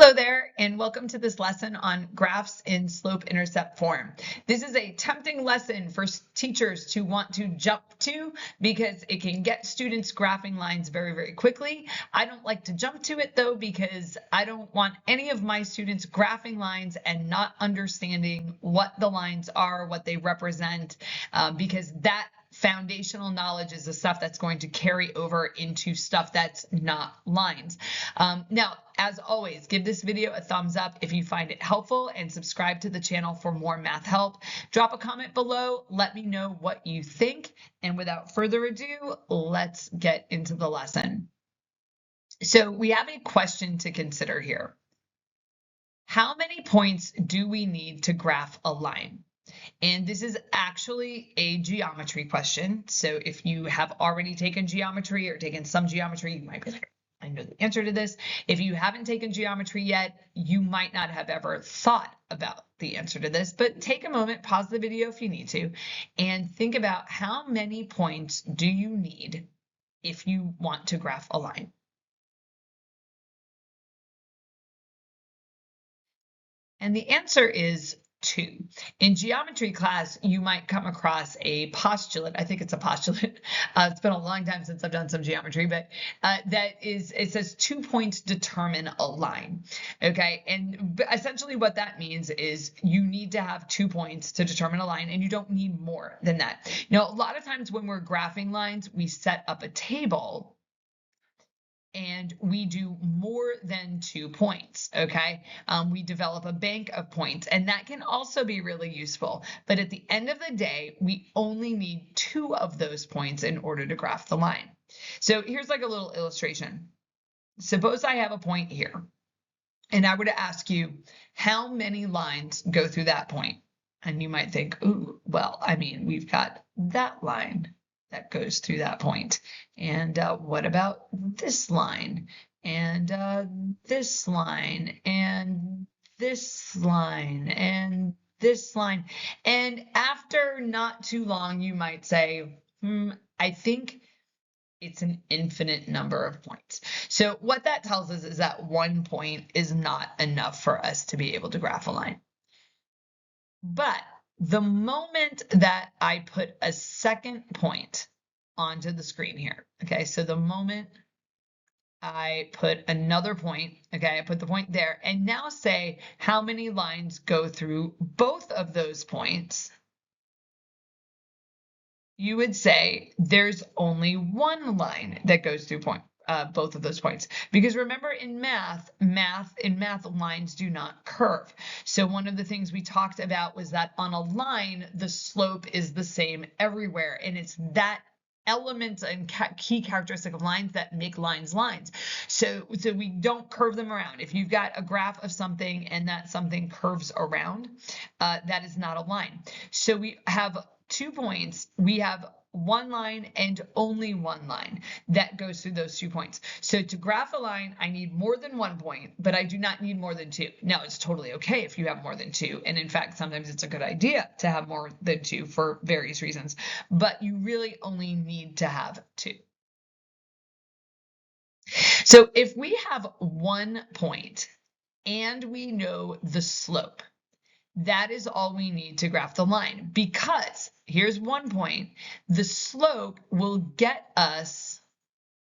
Hello there, and welcome to this lesson on graphs in slope-intercept form. This is a tempting lesson for teachers to want to jump to because it can get students graphing lines very, very quickly. I don't like to jump to it though because I don't want any of my students graphing lines and not understanding what the lines are, what they represent, because that foundational knowledge is the stuff that's going to carry over into stuff that's not lines. Now, as always, give this video a thumbs up if you find it helpful and subscribe to the channel for more math help. Drop a comment below, let me know what you think. And without further ado, let's get into the lesson. So we have a question to consider here. How many points do we need to graph a line? And this is actually a geometry question. So if you have already taken geometry or taken some geometry, you might be like, I know the answer to this. If you haven't taken geometry yet, you might not have ever thought about the answer to this, but take a moment, pause the video if you need to, and think about how many points do you need if you want to graph a line. And the answer is 2. In geometry class, you might come across a postulate. I think it's a postulate. It's been a long time since I've done some geometry, but it says 2 points determine a line. Okay, and essentially what that means is you need to have 2 points to determine a line, and you don't need more than that. Now, a lot of times when we're graphing lines, we set up a table and we do more than 2 points, okay? We develop a bank of points, and that can also be really useful. But at the end of the day, we only need 2 of those points in order to graph the line. So here's like a little illustration. Suppose I have a point here, and I were to ask you, how many lines go through that point? And you might think, ooh, well, I mean, we've got that line that goes through that point. And what about this line? And this line, and this line, and this line. And after not too long, you might say, I think it's an infinite number of points. So what that tells us is that 1 point is not enough for us to be able to graph a line. But the moment that I put a second point onto the screen here, okay, so the moment I put another point, okay, I put the point there, and now say how many lines go through both of those points, you would say there's only 1 line that goes through both of those points. Because remember in math, lines do not curve. So one of the things we talked about was that on a line, the slope is the same everywhere. And it's that element and key characteristic of lines that make lines lines. So we don't curve them around. If you've got a graph of something and that something curves around, that is not a line. So we have 2 points. We have 1 line and only 1 line that goes through those 2 points. So to graph a line, I need more than 1 point, but I do not need more than 2. Now, it's totally okay if you have more than 2. And in fact, sometimes it's a good idea to have more than 2 for various reasons, but you really only need to have 2. So if we have 1 point and we know the slope, that is all we need to graph the line, because here's 1 point, the slope will get us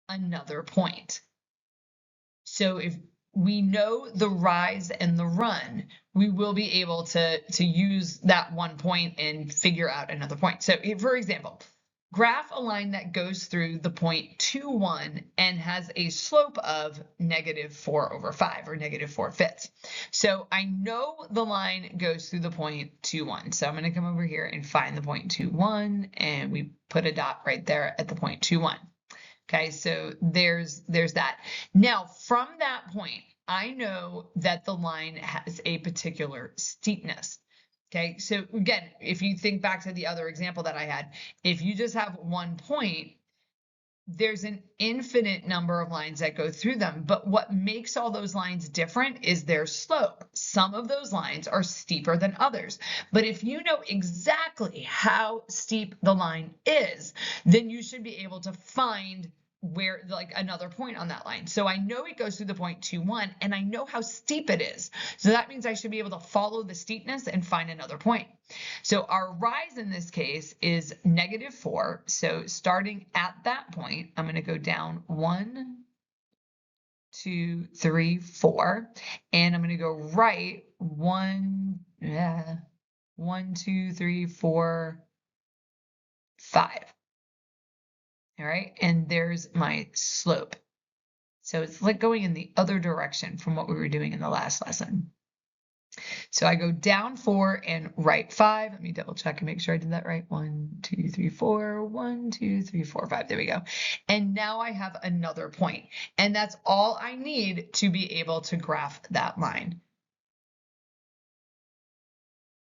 another point. So if we know the rise and the run, we will be able to use that 1 point and figure out another point. So for example, graph a line that goes through the point 2, 1 and has a slope of -4/5 or -4/5. So I know the line goes through the point 2, 1. So I'm going to come over here and find the point 2, 1, and we put a dot right there at the point 2, 1. Okay, so there's that. Now from that point, I know that the line has a particular steepness. Okay, so again, if you think back to the other example that I had, if you just have 1 point, there's an infinite number of lines that go through them. But what makes all those lines different is their slope. Some of those lines are steeper than others. But if you know exactly how steep the line is, then you should be able to find where like another point on that line. So I know it goes through the point 2, 1, and I know how steep it is. So that means I should be able to follow the steepness and find another point. So our rise in this case is -4. So starting at that point, I'm going to go down 1, 2, 3, 4, and I'm going to go right 1, 2, 3, 4, 5. All right, and there's my slope. So it's like going in the other direction from what we were doing in the last lesson. So I go down 4 and right 5. Let me double check and make sure I did that right. 1, 2, 3, 4, 1, 2, 3, 4, 5. There we go. And now I have another point. And that's all I need to be able to graph that line.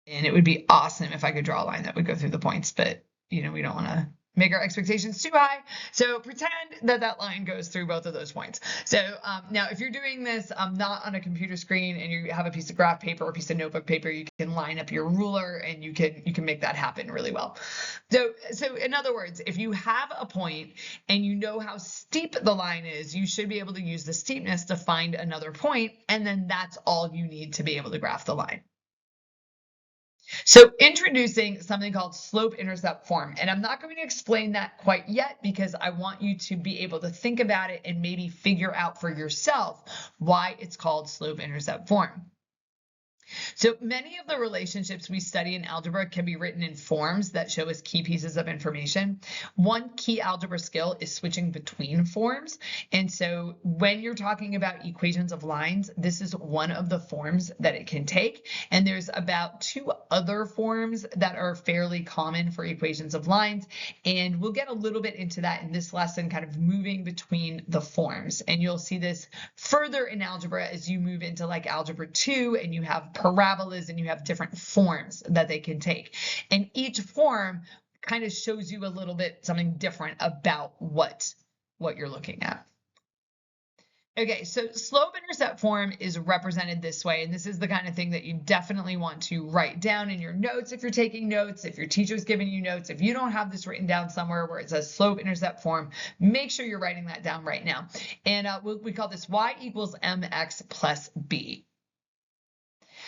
And it would be awesome if I could draw a line that would go through the points, but we don't want to make our expectations too high. So pretend that that line goes through both of those points. So now if you're doing this not on a computer screen and you have a piece of graph paper or a piece of notebook paper, you can line up your ruler and you can make that happen really well. So in other words, if you have a point and you know how steep the line is, you should be able to use the steepness to find another point, and then that's all you need to be able to graph the line. So introducing something called slope-intercept form, and I'm not going to explain that quite yet because I want you to be able to think about it and maybe figure out for yourself why it's called slope-intercept form. So many of the relationships we study in algebra can be written in forms that show us key pieces of information. One key algebra skill is switching between forms. And so when you're talking about equations of lines, this is one of the forms that it can take. And there's about 2 other forms that are fairly common for equations of lines. And we'll get a little bit into that in this lesson, kind of moving between the forms. And you'll see this further in algebra as you move into like algebra 2 and you have parabolas and you have different forms that they can take. And each form kind of shows you a little bit something different about what you're looking at. Okay, so slope-intercept form is represented this way, and this is the kind of thing that you definitely want to write down in your notes if you're taking notes, if your teacher's giving you notes. If you don't have this written down somewhere where it says slope-intercept form, make sure you're writing that down right now. And we call this y equals mx plus b.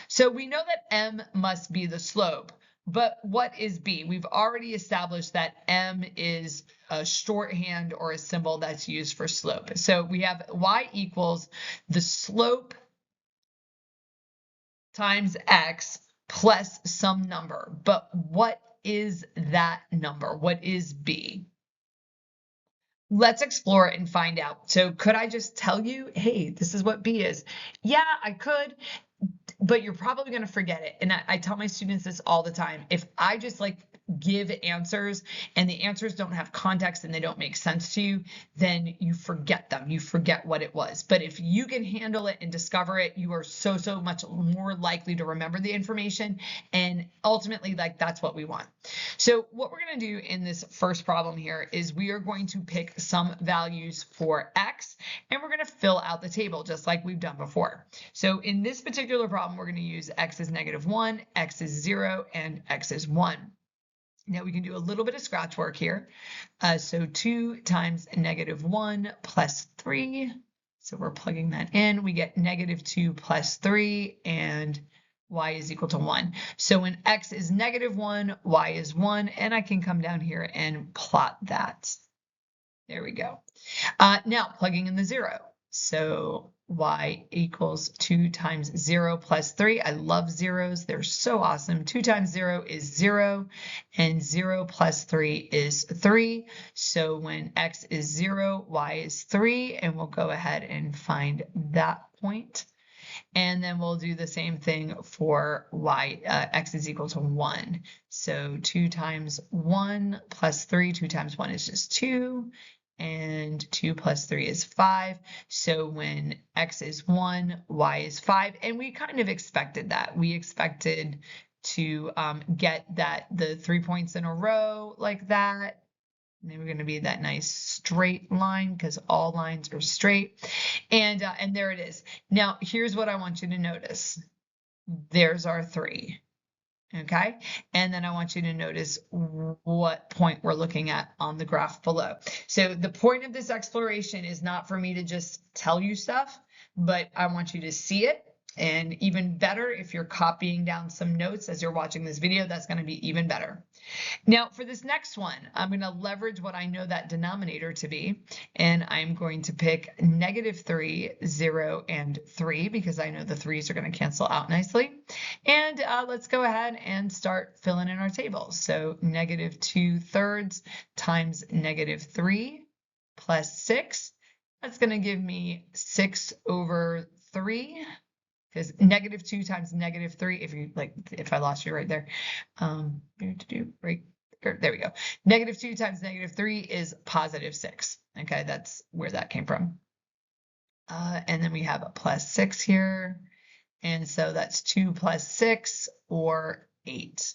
So we know that m must be the slope, but what is b? We've already established that m is a shorthand or a symbol that's used for slope. So we have y equals the slope times x plus some number. But what is that number? What is b? Let's explore it and find out. So could I just tell you, hey, this is what b is? Yeah, I could. But you're probably going to forget it. And I tell my students this all the time. If I just like give answers and the answers don't have context and they don't make sense to you, then you forget them. You forget what it was. But if you can handle it and discover it, you are so much more likely to remember the information. And ultimately, like that's what we want. So what we're going to do in this first problem here is we are going to pick some values for x, and we're going to fill out the table just like we've done before. So in this particular problem, we're going to use x is -1, x is 0, and x is 1. Now we can do a little bit of scratch work here. So 2 times -1 plus 3. So we're plugging that in. We get -2 plus 3, and y is equal to 1. So when x is -1, y is 1, and I can come down here and plot that. There we go. Now plugging in the 0. So y equals 2 times 0 plus 3. I love zeros. They're so awesome. 2 times 0 is 0, and 0 plus 3 is 3. So when x is 0, y is 3, and we'll go ahead and find that point. And then we'll do the same thing for x is equal to 1. So 2 times 1 plus 3, 2 times 1 is just 2. And 2 plus 3 is 5. So when x is 1, y is 5. And we kind of expected that. We expected to get the 3 points in a row like that. And then we're going to be that nice straight line because all lines are straight. And there it is. Now, here's what I want you to notice. There's our 3. Okay, and then I want you to notice what point we're looking at on the graph below. So the point of this exploration is not for me to just tell you stuff, but I want you to see it. And even better, if you're copying down some notes as you're watching this video, that's going to be even better. Now, for this next one, I'm going to leverage what I know that denominator to be, and I'm going to pick -3, 0, and 3 because I know the 3's are going to cancel out nicely. And let's go ahead and start filling in our table. So -2/3 times -3 plus 6. That's going to give me 6/3. Because -2 times -3, if I lost you right there, right there we go. -2 times -3 is +6. Okay, that's where that came from. And then we have a +6 here, and so that's 2 plus 6 or 8.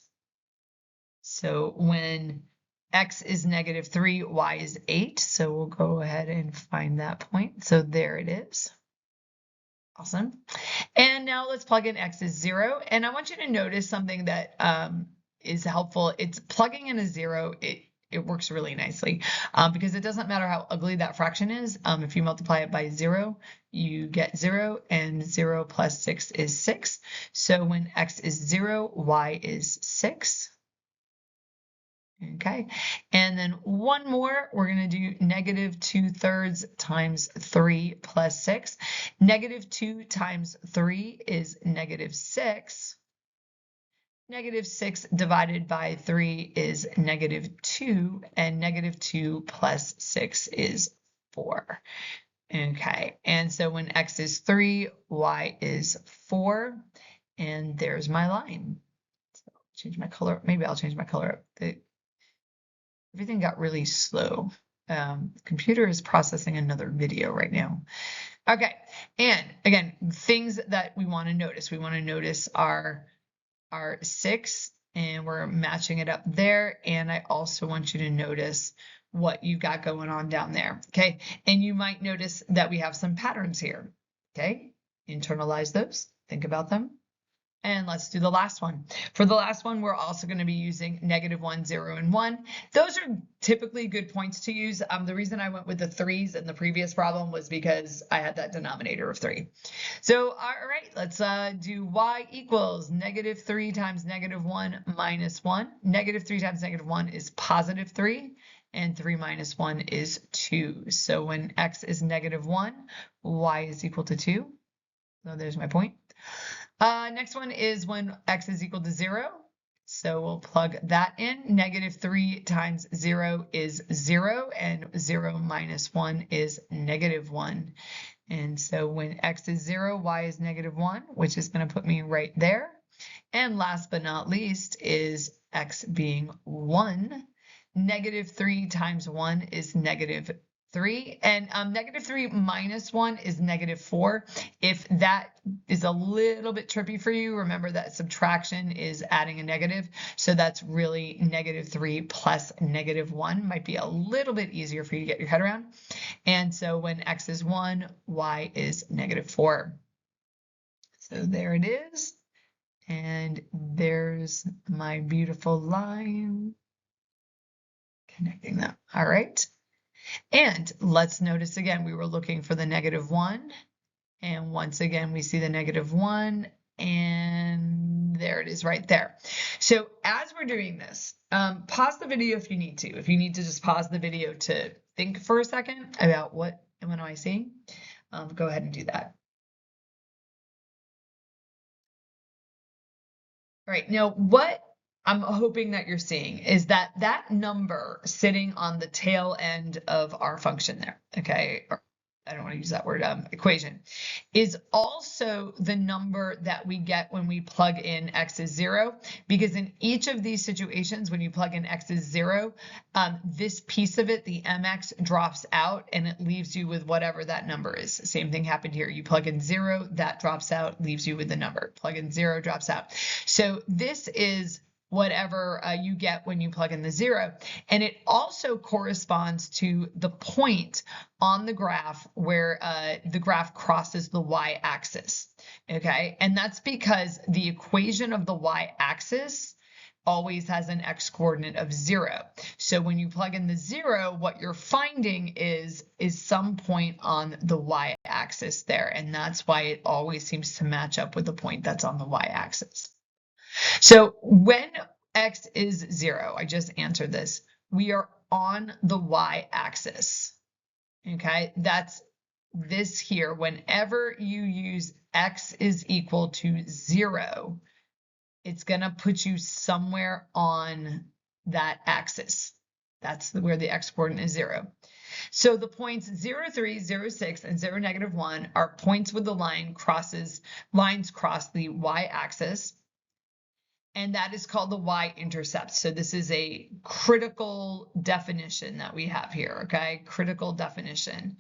So when x is -3, y is 8. So we'll go ahead and find that point. So there it is. Awesome. And now let's plug in x is 0. And I want you to notice something that is helpful. It's plugging in a 0. It works really nicely because it doesn't matter how ugly that fraction is. If you multiply it by 0, you get 0, and 0 plus 6 is 6. So when x is 0, y is 6. Okay, and then one more, we're going to do -2/3 times 3 plus 6. -2 times 3 is -6. -6 divided by 3 is -2, and -2 plus 6 is 4. Okay, and so when x is 3, y is 4, and there's my line. So I'll change my color. Maybe I'll change my color up. Everything got really slow. Computer is processing another video right now. Okay, and again, things that we want to notice. We want to notice our 6, and we're matching it up there. And I also want you to notice what you got going on down there. Okay, and you might notice that we have some patterns here. Okay, internalize those, think about them. And let's do the last one. For the last one, we're also going to be using -1, 0, and 1. Those are typically good points to use. The reason I went with the 3's in the previous problem was because I had that denominator of 3. So, all right, let's do y equals -3 times -1 minus 1. -3 times -1 is +3, and 3 minus 1 is 2. So when x is -1, y is equal to 2. So there's my point. Next one is when x is equal to 0. So we'll plug that in. -3 times 0 is 0, and 0 minus 1 is -1. And so when x is 0, y is -1, which is going to put me right there. And last but not least is x being 1. -3 times 1 is -3, and -3 minus 1 is -4. If that is a little bit trippy for you, remember that subtraction is adding a negative. So that's really -3 plus -1 might be a little bit easier for you to get your head around. And so when x is 1, y is -4. So there it is. And there's my beautiful line connecting them. All right. And let's notice again, we were looking for the -1. And once again, we see the -1, and there it is right there. So as we're doing this, pause the video if you need to. If you need to just pause the video to think for a second about what am I seeing, go ahead and do that. All right, now what I'm hoping that you're seeing is that that number sitting on the tail end of our function there, okay, or I don't want to use that word, equation, is also the number that we get when we plug in x is 0, because in each of these situations, when you plug in x is 0, this piece of it, the mx, drops out and it leaves you with whatever that number is. Same thing happened here. You plug in 0, that drops out, leaves you with the number. Plug in 0, drops out. So this is whatever you get when you plug in the 0. And it also corresponds to the point on the graph where the graph crosses the y-axis. Okay, and that's because the equation of the y-axis always has an x-coordinate of 0. So when you plug in the 0, what you're finding is some point on the y-axis there, and that's why it always seems to match up with the point that's on the y-axis. So when x is 0, I just answered this, we are on the y-axis. Okay, that's this here. Whenever you use x is equal to 0, it's going to put you somewhere on that axis. That's where the x coordinate is 0. So the points 0, 3, 0, 6, and 0, -1 are points with the lines cross the y-axis. And that is called the y-intercept. So this is a critical definition that we have here, okay? Critical definition.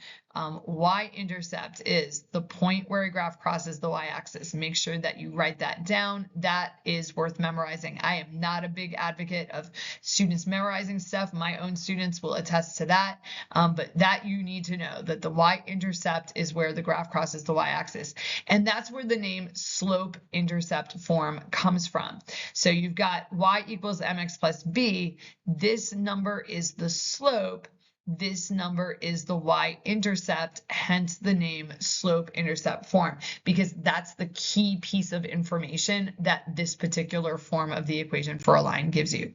Y-intercept is the point where a graph crosses the y-axis. Make sure that you write that down. That is worth memorizing. I am not a big advocate of students memorizing stuff. My own students will attest to that. But that you need to know, that the y-intercept is where the graph crosses the y-axis. And that's where the name slope-intercept form comes from. So you've got y equals mx plus b. This number is the slope. This number is the y-intercept, hence the name slope-intercept form, because that's the key piece of information that this particular form of the equation for a line gives you.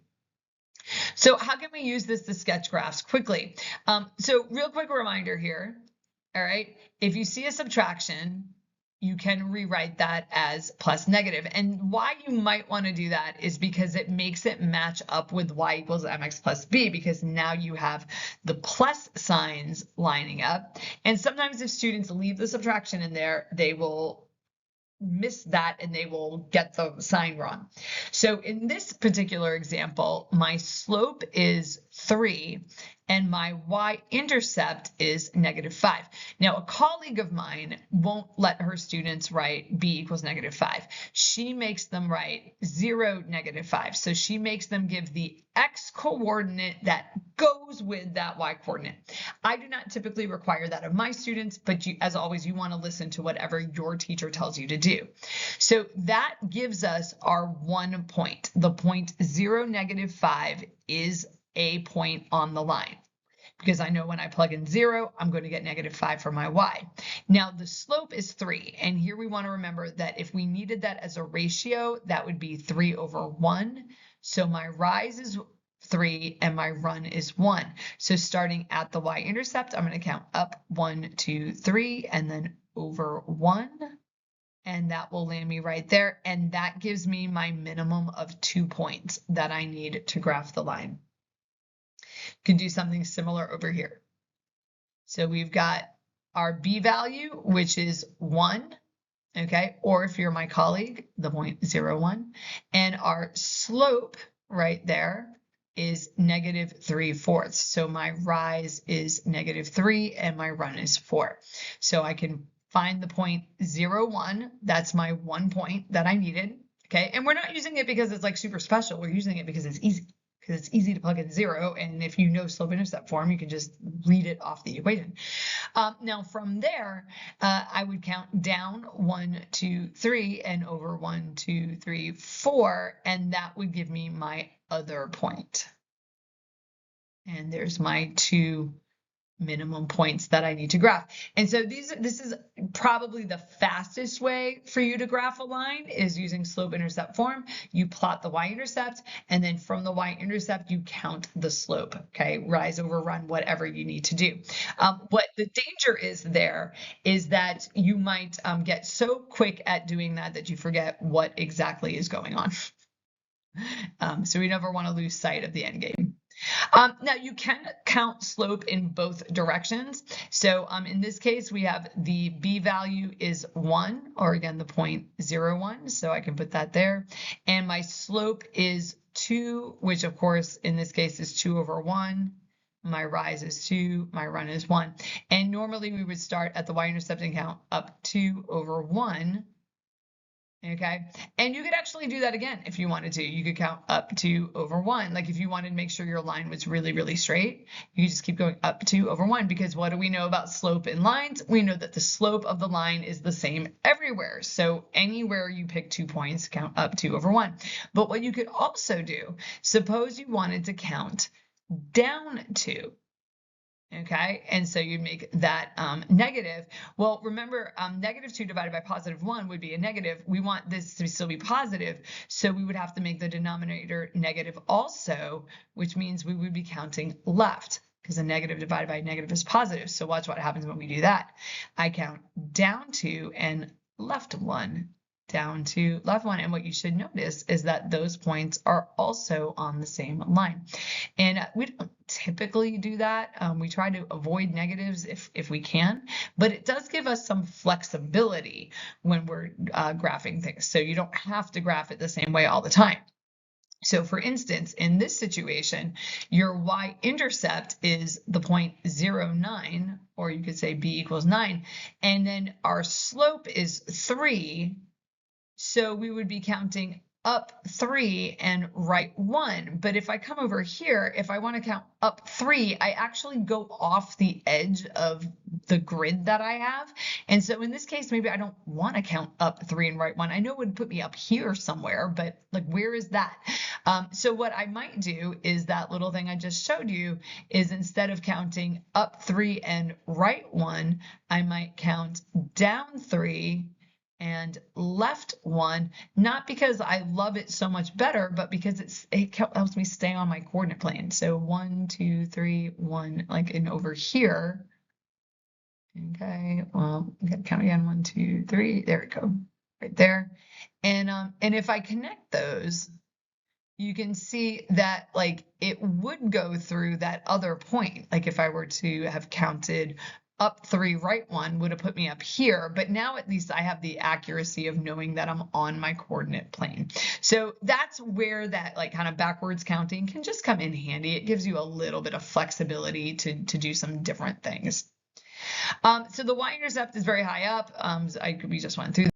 So how can we use this to sketch graphs quickly? So real quick reminder here, all right? If you see a subtraction, you can rewrite that as plus negative. And why you might want to do that is because it makes it match up with y equals mx plus b, because now you have the plus signs lining up. And sometimes if students leave the subtraction in there, they will miss that and they will get the sign wrong. So in this particular example, my slope is 3 and my y-intercept is -5. Now, a colleague of mine won't let her students write b equals -5. She makes them write 0, -5. So she makes them give the x coordinate that goes with that y coordinate. I do not typically require that of my students, but as always, you want to listen to whatever your teacher tells you to do. So that gives us our 1 point. The point 0, -5 is a point on the line, because I know when I plug in 0, I'm going to get -5 for my y. Now the slope is 3, and here we want to remember that if we needed that as a ratio, that would be 3/1. So my rise is 3 and my run is 1. So starting at the y-intercept, I'm going to count up 1, 2, 3, and then over 1. And that will land me right there. And that gives me my minimum of 2 points that I need to graph the line. Can do something similar over here. So we've got our b value, which is 1, okay? Or if you're my colleague, the point 0, 1. And our slope right there is -3/4. So my rise is -3 and my run is 4. So I can find the point 0, 1. That's my 1 point that I needed, okay? And we're not using it because it's like super special. We're using it because it's easy. Because it's easy to plug in 0, and if you know slope-intercept form, you can just read it off the equation. Now from there, I would count down 1, 2, 3, and over 1, 2, 3, 4, and that would give me my other point. And there's my 2 minimum points that I need to graph. And so this is probably the fastest way for you to graph a line, is using slope-intercept form. You plot the y-intercept, and then from the y-intercept, you count the slope, okay? Rise over run, whatever you need to do. What the danger is there is that you might get so quick at doing that you forget what exactly is going on. So we never want to lose sight of the end game. Now you can count slope in both directions. So in this case, we have the b value is 1, or again, the point 0, 1. So I can put that there. And my slope is 2, which of course, in this case is 2/1. My rise is 2, my run is 1. And normally we would start at the y-intercept and count up 2/1. Okay. And you could actually do that again if you wanted to. You could count up to over 1. Like if you wanted to make sure your line was really, really straight, you just keep going up to over 1, because what do we know about slope in lines? We know that the slope of the line is the same everywhere. So anywhere you pick 2 points, count up to over 1. But what you could also do, suppose you wanted to count down to. Okay, and so you make that negative. Well, remember, -2 divided by +1 would be a negative. We want this to still be positive, so we would have to make the denominator negative also, which means we would be counting left, because a negative divided by a negative is positive. So watch what happens when we do that. I count down 2 and left 1. Down to left 1, and what you should notice is that those points are also on the same line. And we don't typically do that. We try to avoid negatives if we can, but it does give us some flexibility when we're graphing things. So you don't have to graph it the same way all the time. So for instance, in this situation, your y-intercept is the point 0, 9, or you could say b equals 9, and then our slope is 3. So we would be counting up 3 and right 1. But if I come over here, if I want to count up 3, I actually go off the edge of the grid that I have. And so in this case, maybe I don't want to count up 3 and right 1. I know it would put me up here somewhere, but like, where is that? So what I might do is that little thing I just showed you is, instead of counting up 3 and right 1, I might count down 3 and left 1, not because I love it so much better, but because it helps me stay on my coordinate plane. So 1, 2, 3, 1, like in over here. Okay, well, I'm gonna count again. 1, 2, 3. There we go, right there. And if I connect those, you can see that like it would go through that other point. Like if I were to have counted up 3, right 1 would have put me up here, but now at least I have the accuracy of knowing that I'm on my coordinate plane. So that's where that like kind of backwards counting can just come in handy. It gives you a little bit of flexibility to do some different things. So the y-intercept is very high up. We just went through.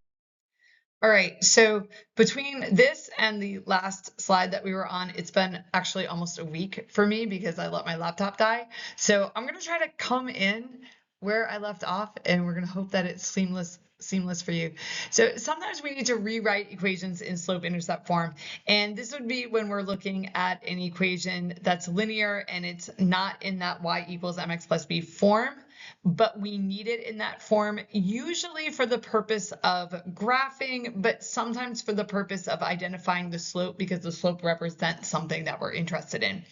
All right, so between this and the last slide that we were on, it's been actually almost a week for me because I let my laptop die. So I'm going to try to come in where I left off, and we're going to hope that it's seamless for you. So sometimes we need to rewrite equations in slope-intercept form, and this would be when we're looking at an equation that's linear and it's not in that y equals mx plus b form, but we need it in that form, usually for the purpose of graphing, but sometimes for the purpose of identifying the slope, because the slope represents something that we're interested in.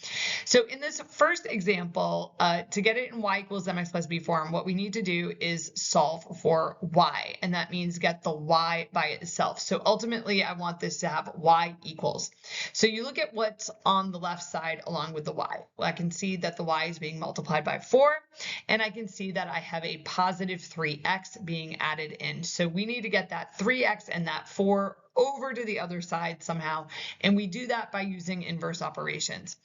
So in this first example, to get it in y equals mx plus b form, what we need to do is solve for y, and that means get the y by itself. So ultimately, I want this to have y equals. So you look at what's on the left side along with the y. Well, I can see that the y is being multiplied by 4, and I can see that I have a positive 3x being added in. So we need to get that 3x and that 4 over to the other side somehow, and we do that by using inverse operations.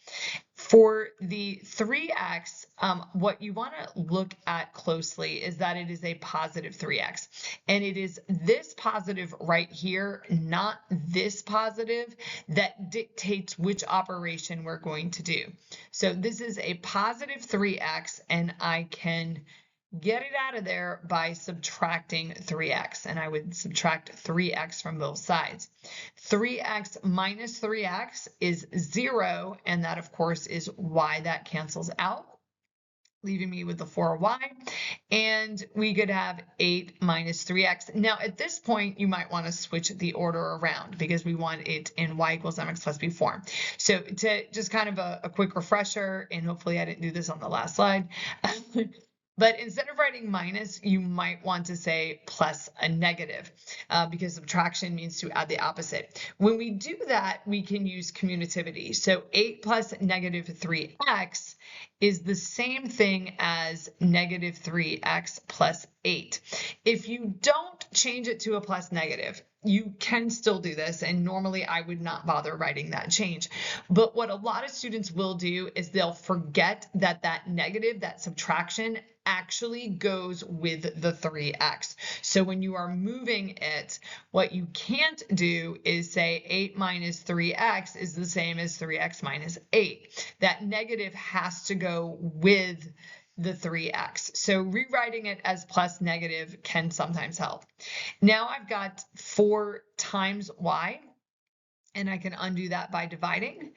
For the 3x, what you want to look at closely is that it is a positive 3x, and it is this positive right here, not this positive, that dictates which operation we're going to do. So this is a positive 3x, and I can get it out of there by subtracting 3x, and I would subtract 3x from both sides. 3x minus 3x is 0, and that of course is y. That cancels out, leaving me with the 4y, and we could have 8 minus 3x. Now at this point, you might want to switch the order around because we want it in y equals mx plus b form. So to just kind of a quick refresher, and hopefully I didn't do this on the last slide, but instead of writing minus, you might want to say plus a negative, because subtraction means to add the opposite. When we do that, we can use commutativity. So 8 plus negative 3x is the same thing as negative 3x plus 8. If you don't change it to a plus negative, you can still do this, and normally I would not bother writing that change. But what a lot of students will do is they'll forget that negative, that subtraction, actually goes with the 3x. So when you are moving it, what you can't do is say 8 minus 3x is the same as 3x minus 8. That negative has to go with the 3x. So rewriting it as plus negative can sometimes help. Now I've got 4 times y, and I can undo that by dividing.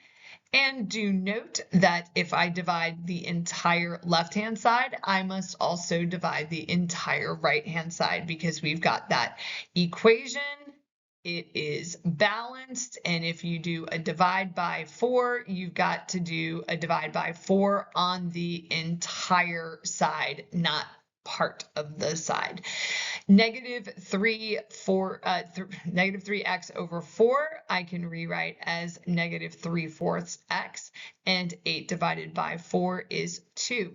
And do note that if I divide the entire left-hand side, I must also divide the entire right-hand side because we've got that equation. It is balanced, and if you do a divide by 4, you've got to do a divide by 4 on the entire side, not part of the side. Negative 3x over 4, I can rewrite as negative 3/4 x, and 8 divided by 4 is 2.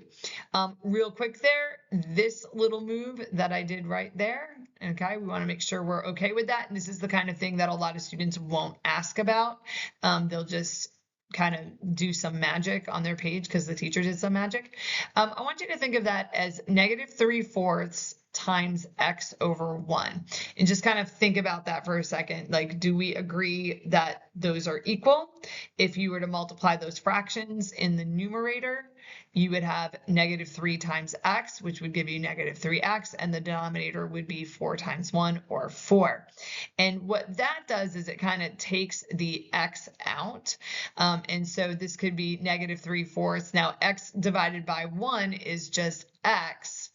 Real quick there, this little move that I did right there, okay, we want to make sure we're okay with that. And this is the kind of thing that a lot of students won't ask about. They'll just kind of do some magic on their page because the teacher did some magic. I want you to think of that as negative 3/4 times x over 1. And just kind of think about that for a second. Like, do we agree that those are equal? If you were to multiply those fractions in the numerator, you would have negative 3 times x, which would give you negative 3x, and the denominator would be 4 times 1, or 4. And what that does is it kind of takes the x out. And so this could be negative 3/4. Now, x divided by 1 is just x.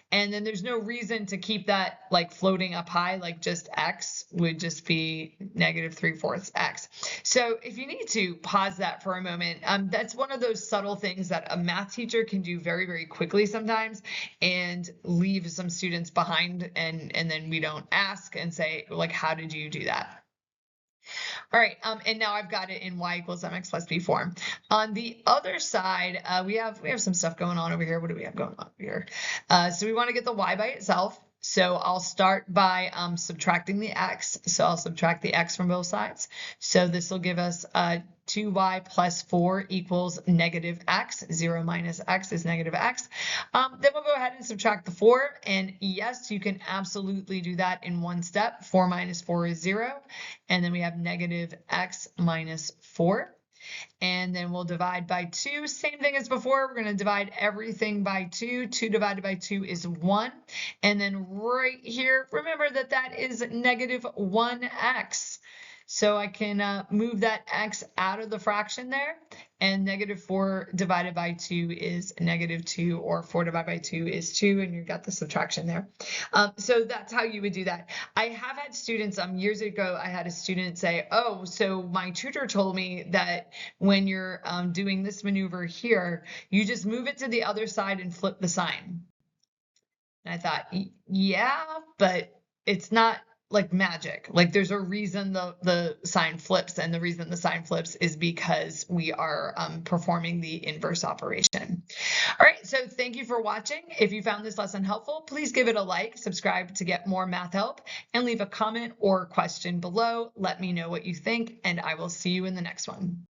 And then there's no reason to keep that like floating up high, like just x would just be negative 3/4 x. So if you need to pause that for a moment, that's one of those subtle things that a math teacher can do very, very quickly sometimes and leave some students behind. And then we don't ask and say, like, how did you do that? All right, and now I've got it in y equals mx plus b form. On the other side, we have some stuff going on over here. What do we have going on over here? So we want to get the y by itself. So I'll start by subtracting the x. So I'll subtract the x from both sides. So this will give us 2y plus 4 equals negative x. 0 minus x is negative x. Then we'll go ahead and subtract the 4. And yes, you can absolutely do that in one step. 4 minus 4 is 0. And then we have negative x minus 4. And then we'll divide by 2. Same thing as before. We're going to divide everything by 2. 2 divided by 2 is 1. And then right here, remember that that is negative 1x. So I can move that x out of the fraction there, and negative 4 divided by 2 is negative 2, or 4 divided by 2 is 2, and you've got the subtraction there. So that's how you would do that. I have had students, years ago, I had a student say, oh, so my tutor told me that when you're doing this maneuver here, you just move it to the other side and flip the sign. And I thought, yeah, but it's not like magic. Like, there's a reason the sign flips, and the reason the sign flips is because we are performing the inverse operation. All right, so thank you for watching. If you found this lesson helpful, please give it a like, subscribe to get more math help, and leave a comment or question below. Let me know what you think, and I will see you in the next one.